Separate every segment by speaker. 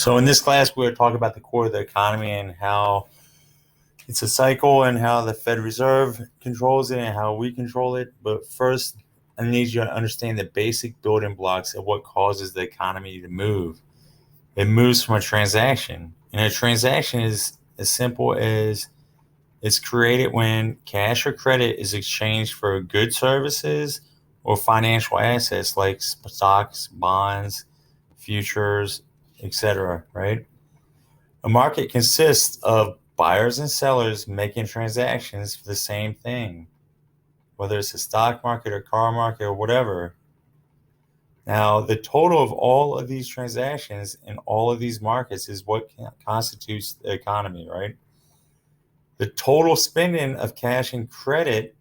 Speaker 1: So in this class, we're talking about the core of the economy and how it's a cycle and how the Fed Reserve controls it and how we control it. But first, I need you to understand the basic building blocks of what causes the economy to move. It moves from a transaction, and a transaction is as simple as it's created when cash or credit is exchanged for goods, services, or financial assets like stocks, bonds, futures, etc. Right? A market consists of buyers and sellers making transactions for the same thing, whether it's a stock market or car market or whatever. Now, the total of all of these transactions in all of these markets is what constitutes the economy, right? The total spending of cash and credit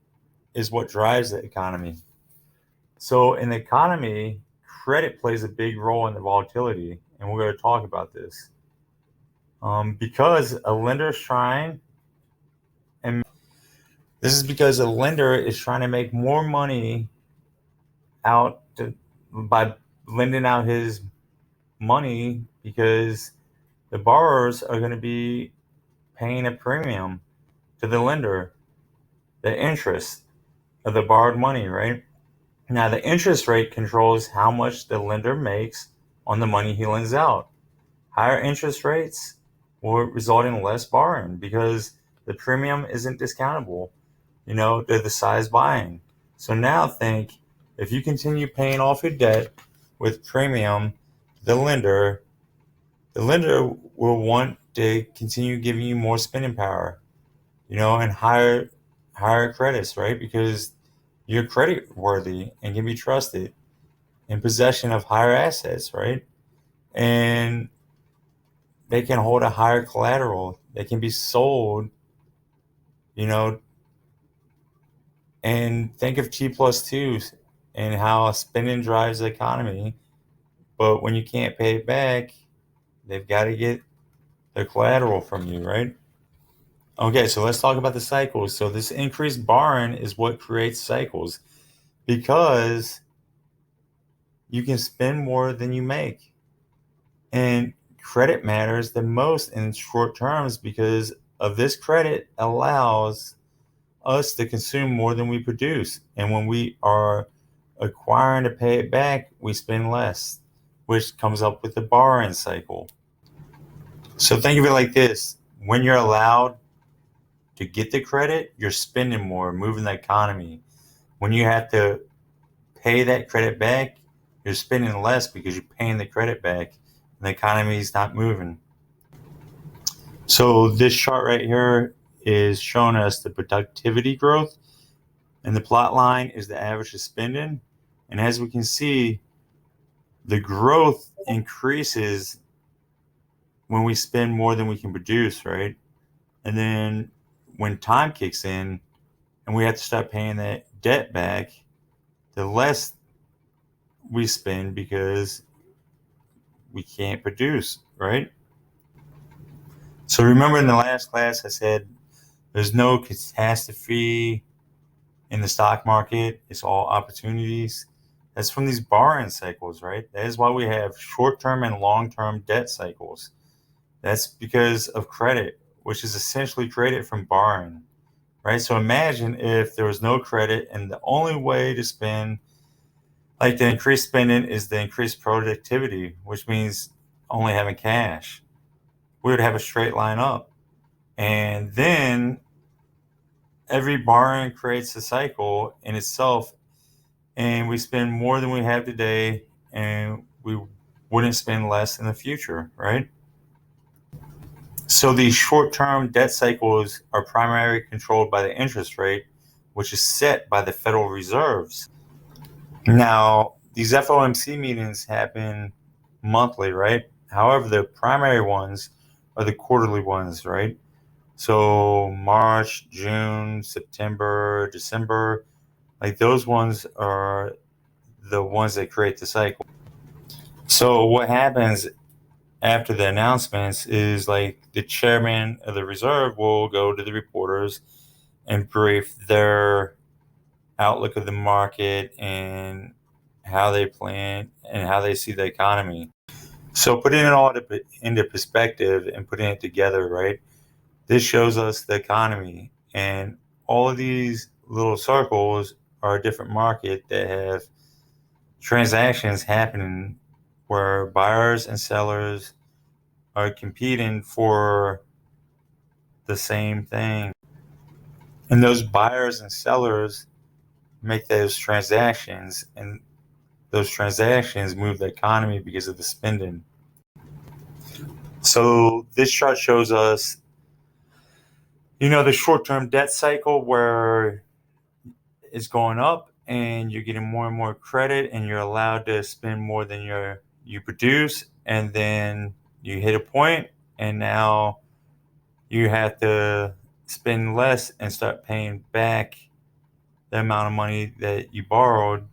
Speaker 1: is what drives the economy. So, in the economy, credit plays a big role in the volatility, and we're going to talk about this. Because a lender is trying and This is because a lender is trying to make more money by lending out his money because the borrowers are going to be paying a premium to the lender, the interest of the borrowed money, right? Now, the interest rate controls how much the lender makes on the money he lends out. Higher interest rates will result in less borrowing because the premium isn't discountable. They're the size buying. So now think, if you continue paying off your debt with premium, the lender will want to continue giving you more spending power, and higher credits, right? Because you're credit worthy and can be trusted in possession of higher assets, right? And they can hold a higher collateral. They can be sold, you know, and think of T plus twos and how spending drives the economy. But when you can't pay it back, they've got to get their collateral from you, right? Okay, so let's talk about the cycles. So this increased borrowing is what creates cycles because you can spend more than you make. And credit matters the most in short terms because of this credit allows us to consume more than we produce. And when we are acquiring to pay it back, we spend less, which comes up with the borrowing cycle. So think of it like this. When you're allowed to get the credit, you're spending more, moving the economy. When you have to pay that credit back, you're spending less because you're paying the credit back and the economy is not moving. So this chart right here is showing us the productivity growth, and the plot line is the average of spending. And as we can see, the growth increases when we spend more than we can produce, right? And then when time kicks in and we have to start paying that debt back, the less we spend because we can't produce, right? So remember in the last class I said there's no catastrophe in the stock market. It's all opportunities. That's from these borrowing cycles, right? That is why we have short-term and long-term debt cycles. That's because of credit, which is essentially created from borrowing, right? So imagine if there was no credit and the only way to spend, like the increased spending is the increased productivity, which means only having cash. We would have a straight line up. And then every borrowing creates a cycle in itself, and we spend more than we have today, and we wouldn't spend less in the future, right? So these short-term debt cycles are primarily controlled by the interest rate, which is set by the Federal Reserves. Now, these FOMC meetings happen monthly, right? However, the primary ones are the quarterly ones, right? So March, June, September, December, like those ones are the ones that create the cycle. So what happens after the announcements is like the chairman of the reserve will go to the reporters and brief their outlook of the market and how they plan and how they see the economy. So putting it all into perspective and putting it together, right? This shows us the economy, and all of these little circles are a different market that have transactions happening where buyers and sellers are competing for the same thing. And those buyers and sellers make those transactions, and those transactions move the economy because of the spending. So this chart shows us, the short-term debt cycle where it's going up and you're getting more and more credit and you're allowed to spend more than you produce, and then you hit a point and now you have to spend less and start paying back the amount of money that you borrowed.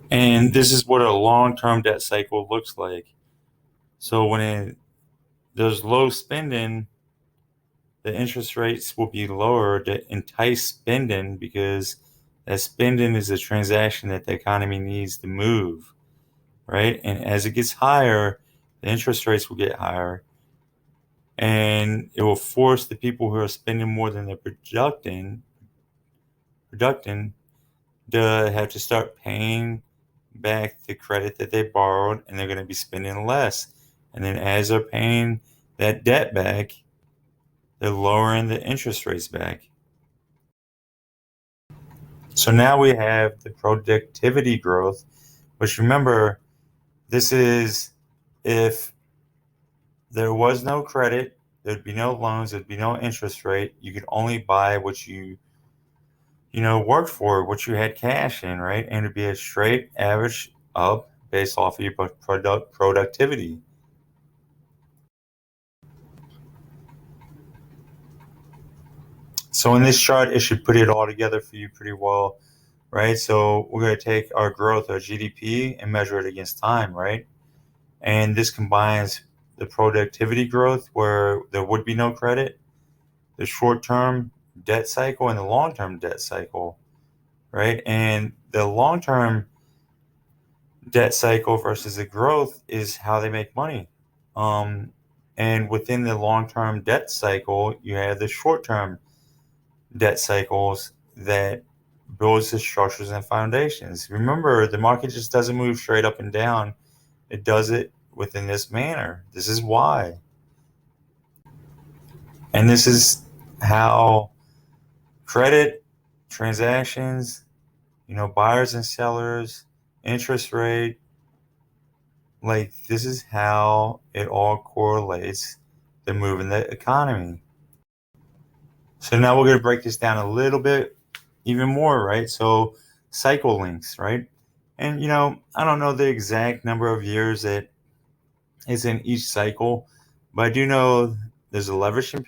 Speaker 1: And this is what a long-term debt cycle looks like. So when there's low spending, the interest rates will be lower to entice spending, because that spending is a transaction that the economy needs to move, right? And as it gets higher, the interest rates will get higher, and it will force the people who are spending more than they're producing to have to start paying back the credit that they borrowed, and they're going to be spending less. And then as they're paying that debt back, they're lowering the interest rates back. So now we have the productivity growth, which, remember, this is if there was no credit, there'd be no loans, there'd be no interest rate. You could only buy what you worked for, what you had cash in, right? And it'd be a straight average up based off of your productivity. So in this chart, it should put it all together for you pretty well, right? So we're going to take our growth, our GDP, and measure it against time, right? And this combines the productivity growth where there would be no credit, the short-term debt cycle, and the long-term debt cycle, right? And the long-term debt cycle versus the growth is how they make money. And within the long-term debt cycle, you have the short-term debt cycles that builds the structures and foundations. Remember, the market just doesn't move straight up and down. It does it within this manner. This is why. And this is how credit, transactions, buyers and sellers, interest rate, like this is how it all correlates to moving the economy. So now we're going to break this down a little bit even more, right? So cycle lengths, right? And I don't know the exact number of years that is in each cycle, but I do know there's a leveraging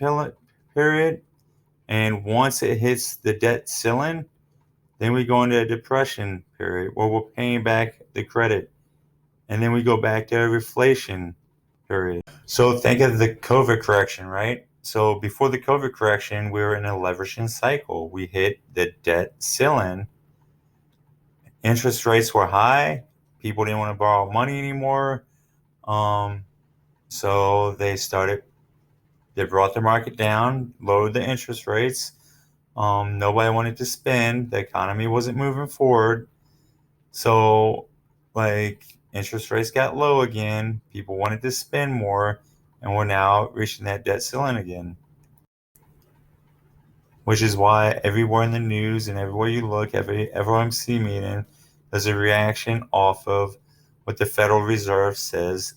Speaker 1: period, and once it hits the debt ceiling, then we go into a depression period where we're paying back the credit, and then we go back to a reflation period. So think of the COVID correction, right? So before the COVID correction, we were in a leveraging cycle. We hit the debt ceiling. Interest rates were high. People didn't want to borrow money anymore. So they brought the market down, lowered the interest rates. Nobody wanted to spend. The economy wasn't moving forward. So, interest rates got low again. People wanted to spend more, and we're now reaching that debt ceiling again. Which is why everywhere in the news and everywhere you look, every FOMC meeting, there's a reaction off of what the Federal Reserve says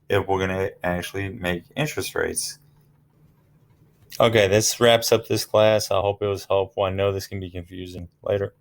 Speaker 1: if we're going to actually make interest rates. Okay, this wraps up this class. I hope it was helpful. I know this can be confusing. Later.